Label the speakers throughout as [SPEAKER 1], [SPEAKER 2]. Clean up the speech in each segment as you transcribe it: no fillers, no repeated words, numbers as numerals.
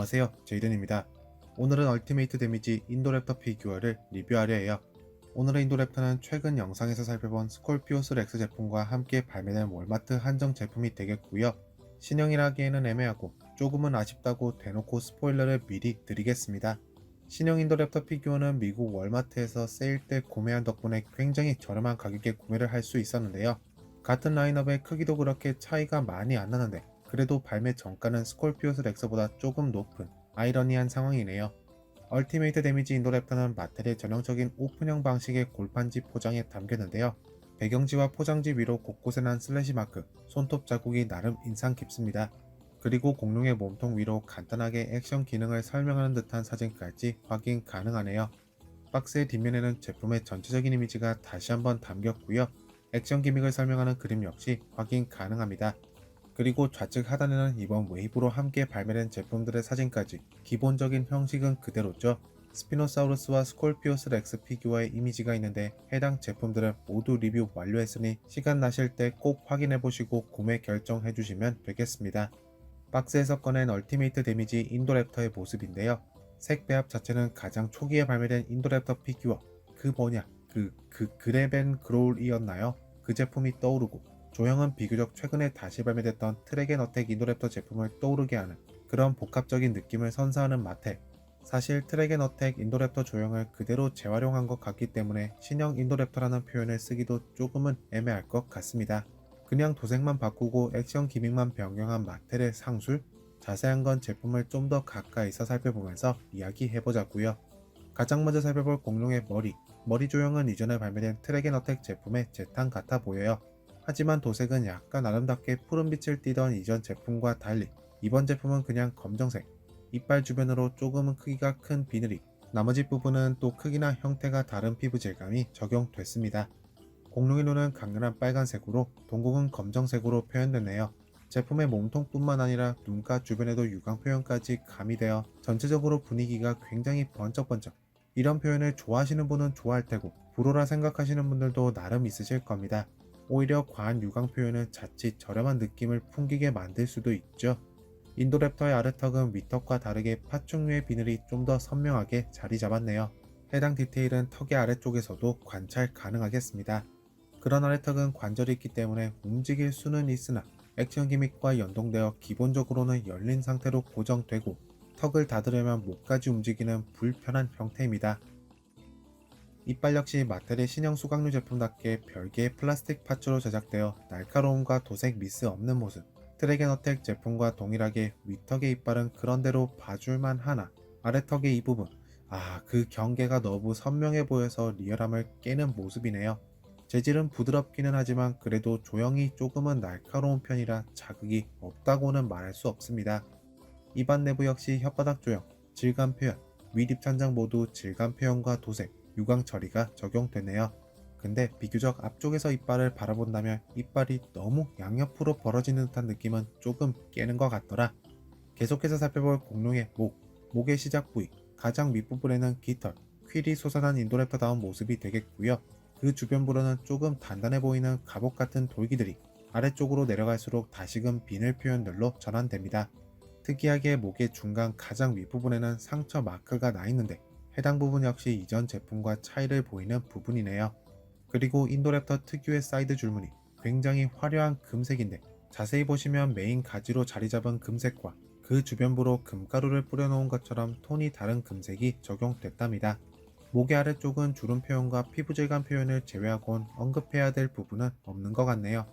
[SPEAKER 1] 안녕하세요, 제이든입니다. 오늘은 얼티메이트 데미지 인도랩터 피규어를 리뷰하려 해요. 오늘의 인도랩터는 최근 영상에서 살펴본 스콜피오스 렉스 제품과 함께 발매된 월마트 한정 제품이 되겠고요. 신형이라 하기에는 애매하고 조금은 아쉽다고 대놓고 스포일러를 미리 드리겠습니다. 신형 인도랩터 피규어는 미국 월마트에서 세일 때 구매한 덕분에 굉장히 저렴한 가격에 구매를 할 수 있었는데요. 같은 라인업의 크기도 그렇게 차이가 많이 안 나는데 그래도 발매 정가는 스콜피오스 렉스보다 조금 높은 아이러니한 상황이네요. 얼티메이트 데미지 인도랩터는 마텔의 전형적인 오픈형 방식의 골판지 포장에 담겼는데요. 배경지와 포장지 위로 곳곳에 난 슬래시 마크, 손톱 자국이 나름 인상 깊습니다. 그리고 공룡의 몸통 위로 간단하게 액션 기능을 설명하는 듯한 사진까지 확인 가능하네요. 박스의 뒷면에는 제품의 전체적인 이미지가 다시 한번 담겼고요. 액션 기믹을 설명하는 그림 역시 확인 가능합니다. 그리고 좌측 하단에는 이번 웨이브로 함께 발매된 제품들의 사진까지. 기본적인 형식은 그대로죠. 스피노사우루스와 스콜피오스 렉스 피규어의 이미지가 있는데 해당 제품들은 모두 리뷰 완료했으니 시간 나실 때 꼭 확인해보시고 구매 결정해주시면 되겠습니다. 박스에서 꺼낸 얼티메이트 데미지 인도랩터의 모습인데요. 색 배합 자체는 가장 초기에 발매된 인도랩터 피규어 그레벤 그로울이었나요? 그 제품이 떠오르고 조형은 비교적 최근에 다시 발매됐던 트랙 앤 어택 인도랩터 제품을 떠오르게 하는 그런 복합적인 느낌을 선사하는 마텔. 사실 트랙 앤 어택 인도랩터 조형을 그대로 재활용한 것 같기 때문에 신형 인도랩터라는 표현을 쓰기도 조금은 애매할 것 같습니다. 그냥 도색만 바꾸고 액션 기믹만 변경한 마텔의 상술? 자세한 건 제품을 좀 더 가까이서 살펴보면서 이야기해보자고요. 가장 먼저 살펴볼 공룡의 머리 조형은 이전에 발매된 트랙 앤 어택 제품의 재탕 같아 보여요. 하지만 도색은 약간 아름답게 푸른빛을 띠던 이전 제품과 달리 이번 제품은 그냥 검정색, 이빨 주변으로 조금은 크기가 큰 비늘이, 나머지 부분은 또 크기나 형태가 다른 피부 질감이 적용됐습니다. 공룡의 눈은 강렬한 빨간색으로 동공은 검정색으로 표현됐네요. 제품의 몸통뿐만 아니라 눈가 주변에도 유광 표현까지 가미되어 전체적으로 분위기가 굉장히 번쩍번쩍. 이런 표현을 좋아하시는 분은 좋아할 테고 불호라 생각하시는 분들도 나름 있으실 겁니다. 오히려 과한 유광 표현은 자칫 저렴한 느낌을 풍기게 만들 수도 있죠. 인도랩터의 아래턱은 윗턱과 다르게 파충류의 비늘이 좀 더 선명하게 자리 잡았네요. 해당 디테일은 턱의 아래쪽에서도 관찰 가능하겠습니다. 그런 아래턱은 관절이 있기 때문에 움직일 수는 있으나 액션 기믹과 연동되어 기본적으로는 열린 상태로 고정되고 턱을 닫으려면 목까지 움직이는 불편한 형태입니다. 이빨 역시 마텔의 신형 수각류 제품답게 별개의 플라스틱 파츠로 제작되어 날카로움과 도색 미스 없는 모습. 트랙 앤 어택 제품과 동일하게 윗턱의 이빨은 그런대로 봐줄만 하나 아래턱의 이 부분, 그 경계가 너무 선명해 보여서 리얼함을 깨는 모습이네요. 재질은 부드럽기는 하지만 그래도 조형이 조금은 날카로운 편이라 자극이 없다고는 말할 수 없습니다. 입안 내부 역시 혓바닥 조형, 질감 표현, 윗입 천장 모두 질감 표현과 도색, 유광 처리가 적용되네요. 근데 비교적 앞쪽에서 이빨을 바라본다면 이빨이 너무 양옆으로 벌어지는 듯한 느낌은 조금 깨는 것 같더라. 계속해서 살펴볼 공룡의 목의 시작 부위, 가장 밑부분에는 깃털, 퀼이 솟아난 인도랩터다운 모습이 되겠고요. 그 주변부로는 조금 단단해 보이는 갑옷 같은 돌기들이 아래쪽으로 내려갈수록 다시금 비늘 표현들로 전환됩니다. 특이하게 목의 중간 가장 윗부분에는 상처 마크가 나 있는데 해당 부분 역시 이전 제품과 차이를 보이는 부분이네요. 그리고 인도랩터 특유의 사이드 줄무늬, 굉장히 화려한 금색인데 자세히 보시면 메인 가지로 자리 잡은 금색과 그 주변부로 금가루를 뿌려놓은 것처럼 톤이 다른 금색이 적용됐답니다. 목의 아래쪽은 주름 표현과 피부 질감 표현을 제외하곤 언급해야 될 부분은 없는 것 같네요.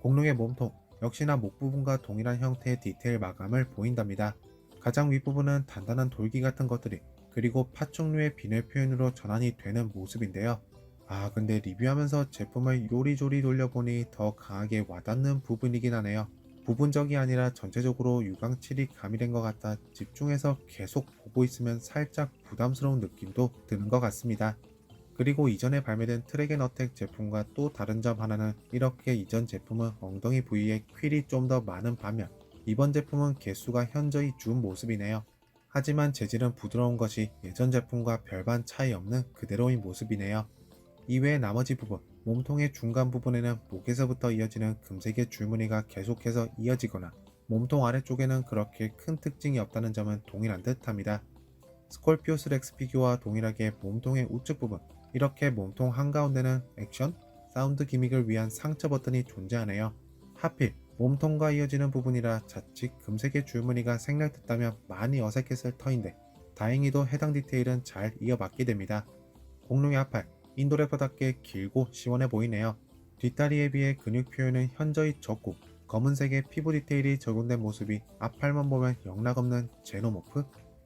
[SPEAKER 1] 공룡의 몸통, 역시나 목 부분과 동일한 형태의 디테일 마감을 보인답니다. 가장 윗부분은 단단한 돌기 같은 것들이, 그리고 파충류의 비늘 표현으로 전환이 되는 모습인데요. 근데 리뷰하면서 제품을 요리조리 돌려보니 더 강하게 와닿는 부분이긴 하네요. 부분적이 아니라 전체적으로 유광칠이 가미된 것 같아 집중해서 계속 보고 있으면 살짝 부담스러운 느낌도 드는 것 같습니다. 그리고 이전에 발매된 트랙 앤 어택 제품과 또 다른 점 하나는 이렇게 이전 제품은 엉덩이 부위에 퀼이 좀 더 많은 반면 이번 제품은 개수가 현저히 준 모습이네요. 하지만 재질은 부드러운 것이 예전 제품과 별반 차이 없는 그대로인 모습이네요. 이외의 나머지 부분, 몸통의 중간 부분에는 목에서부터 이어지는 금색의 줄무늬가 계속해서 이어지거나 몸통 아래쪽에는 그렇게 큰 특징이 없다는 점은 동일한 듯 합니다. 스콜피오스 렉스 피규어와 동일하게 몸통의 우측 부분, 이렇게 몸통 한가운데는 액션, 사운드 기믹을 위한 상처 버튼이 존재하네요. 하필 몸통과 이어지는 부분이라 자칫 금색의 줄무늬가 생략됐다면 많이 어색했을 터인데 다행히도 해당 디테일은 잘 이어받게 됩니다. 공룡의 앞팔, 인도래퍼답게 길고 시원해 보이네요. 뒷다리에 비해 근육 표현은 현저히 적고 검은색의 피부 디테일이 적용된 모습이 앞팔만 보면 영락없는 제노모프?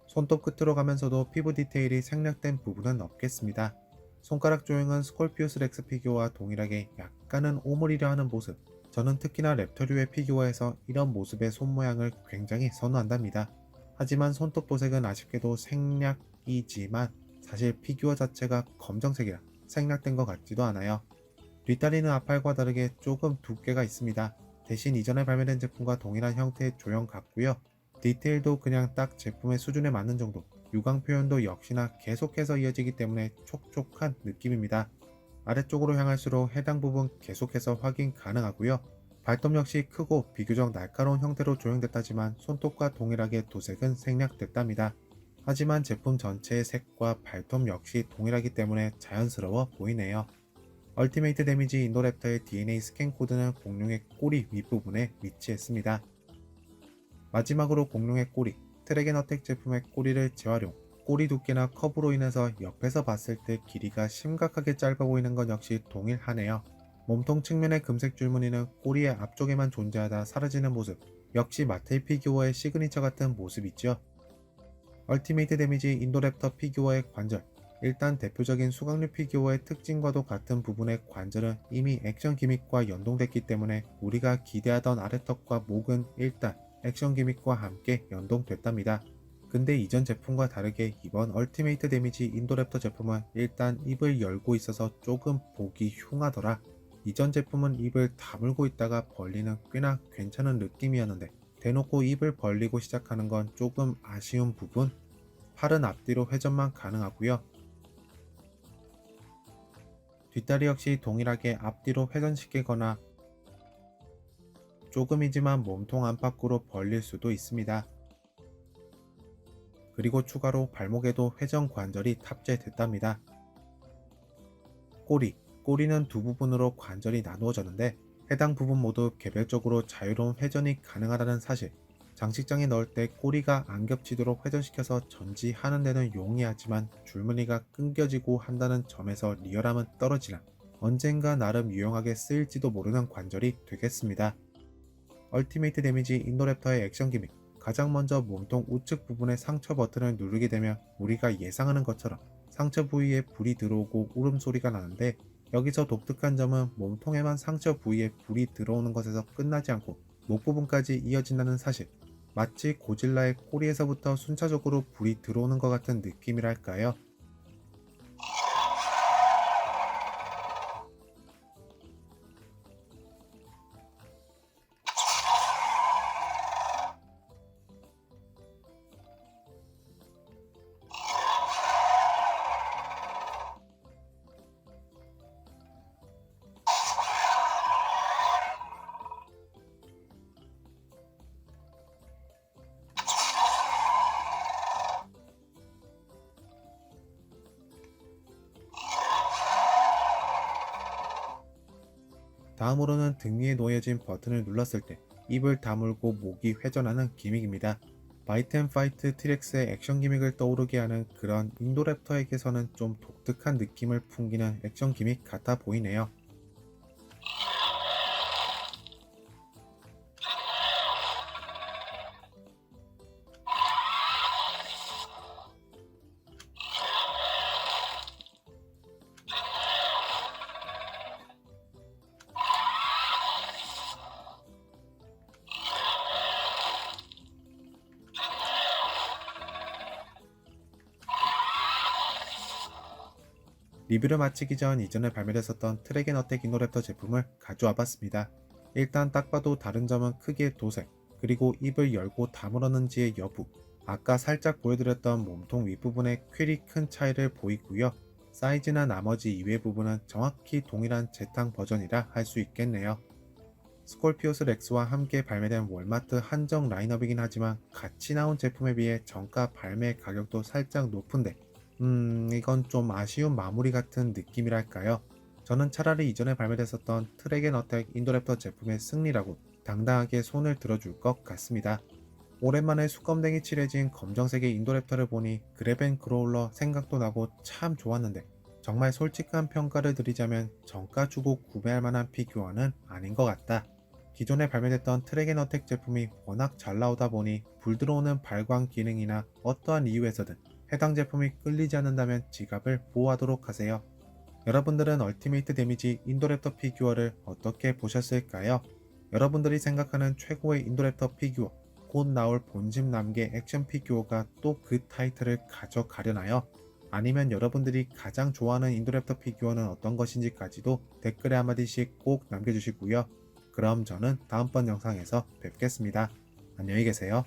[SPEAKER 1] 손톱 끝으로 가면서도 피부 디테일이 생략된 부분은 없겠습니다. 손가락 조형은 스콜피우스 렉스 피규어와 동일하게 약간은 오므리려 하는 모습. 저는 특히나 랩터류의 피규어에서 이런 모습의 손 모양을 굉장히 선호한답니다. 하지만 손톱 도색은 아쉽게도 생략이지만 사실 피규어 자체가 검정색이라 생략된 것 같지도 않아요. 뒷다리는 앞팔과 다르게 조금 두께가 있습니다. 대신 이전에 발매된 제품과 동일한 형태의 조형 같고요. 디테일도 그냥 딱 제품의 수준에 맞는 정도, 유광 표현도 역시나 계속해서 이어지기 때문에 촉촉한 느낌입니다. 아래쪽으로 향할수록 해당 부분 계속해서 확인 가능하고요. 발톱 역시 크고 비교적 날카로운 형태로 조형됐다지만 손톱과 동일하게 도색은 생략됐답니다. 하지만 제품 전체의 색과 발톱 역시 동일하기 때문에 자연스러워 보이네요. 얼티메이트 데미지 인도랩터의 DNA 스캔 코드는 공룡의 꼬리 윗부분에 위치했습니다. 마지막으로 공룡의 꼬리, 트랙 앤 어택 제품의 꼬리를 재활용, 꼬리 두께나 커브로 인해서 옆에서 봤을 때 길이가 심각하게 짧아 보이는 건 역시 동일하네요. 몸통 측면의 금색 줄무늬는 꼬리의 앞쪽에만 존재하다 사라지는 모습, 역시 마텔 피규어의 시그니처 같은 모습이죠. 얼티메이트 데미지 인도랩터 피규어의 관절, 일단 대표적인 수강류 피규어의 특징과도 같은 부분의 관절은 이미 액션 기믹과 연동됐기 때문에 우리가 기대하던 아래턱과 목은 일단 액션 기믹과 함께 연동됐답니다. 근데 이전 제품과 다르게 이번 얼티메이트 데미지 인도랩터 제품은 일단 입을 열고 있어서 조금 보기 흉하더라. 이전 제품은 입을 다물고 있다가 벌리는 꽤나 괜찮은 느낌이었는데 대놓고 입을 벌리고 시작하는 건 조금 아쉬운 부분. 팔은 앞뒤로 회전만 가능하고요. 뒷다리 역시 동일하게 앞뒤로 회전시키거나 조금이지만 몸통 안팎으로 벌릴 수도 있습니다. 그리고 추가로 발목에도 회전 관절이 탑재됐답니다. 꼬리는 두 부분으로 관절이 나누어졌는데 해당 부분 모두 개별적으로 자유로운 회전이 가능하다는 사실. 장식장에 넣을 때 꼬리가 안 겹치도록 회전시켜서 전지하는 데는 용이하지만 줄무늬가 끊겨지고 한다는 점에서 리얼함은 떨어지나 언젠가 나름 유용하게 쓰일지도 모르는 관절이 되겠습니다. 얼티메이트 데미지 인도랩터의 액션 기믹, 가장 먼저 몸통 우측 부분의 상처 버튼을 누르게 되면 우리가 예상하는 것처럼 상처 부위에 불이 들어오고 울음소리가 나는데 여기서 독특한 점은 몸통에만 상처 부위에 불이 들어오는 것에서 끝나지 않고 목 부분까지 이어진다는 사실. 마치 고질라의 꼬리에서부터 순차적으로 불이 들어오는 것 같은 느낌이랄까요. 다음으로는 등 위에 놓여진 버튼을 눌렀을 때 입을 다물고 목이 회전하는 기믹입니다. 바이트 앤 파이트 티렉스의 액션 기믹을 떠오르게 하는 그런 인도랩터에게서는 좀 독특한 느낌을 풍기는 액션 기믹 같아 보이네요. 리뷰를 마치기 전 이전에 발매됐었던 트랙 앤 어택 인도랩터 제품을 가져와 봤습니다. 일단 딱 봐도 다른 점은 크게 도색, 그리고 입을 열고 다물었는지의 여부, 아까 살짝 보여드렸던 몸통 윗부분의 퀼이 큰 차이를 보이고요. 사이즈나 나머지 이외 부분은 정확히 동일한 재탕 버전이라 할 수 있겠네요. 스콜피오스 렉스와 함께 발매된 월마트 한정 라인업이긴 하지만 같이 나온 제품에 비해 정가 발매 가격도 살짝 높은데 이건 좀 아쉬운 마무리 같은 느낌이랄까요. 저는 차라리 이전에 발매됐었던 트랙 앤 어택 인도랩터 제품의 승리라고 당당하게 손을 들어줄 것 같습니다. 오랜만에 수검댕이 칠해진 검정색의 인도랩터를 보니 그랩앤 그로울러 생각도 나고 참 좋았는데 정말 솔직한 평가를 드리자면 정가 주고 구매할 만한 피규어는 아닌 것 같다. 기존에 발매됐던 트랙 앤 어택 제품이 워낙 잘 나오다 보니 불 들어오는 발광 기능이나 어떠한 이유에서든 해당 제품이 끌리지 않는다면 지갑을 보호하도록 하세요. 여러분들은 얼티메이트 데미지 인도랩터 피규어를 어떻게 보셨을까요? 여러분들이 생각하는 최고의 인도랩터 피규어, 곧 나올 본집 남개 액션 피규어가 또 그 타이틀을 가져가려나요? 아니면 여러분들이 가장 좋아하는 인도랩터 피규어는 어떤 것인지까지도 댓글에 한마디씩 꼭 남겨주시고요. 그럼 저는 다음번 영상에서 뵙겠습니다. 안녕히 계세요.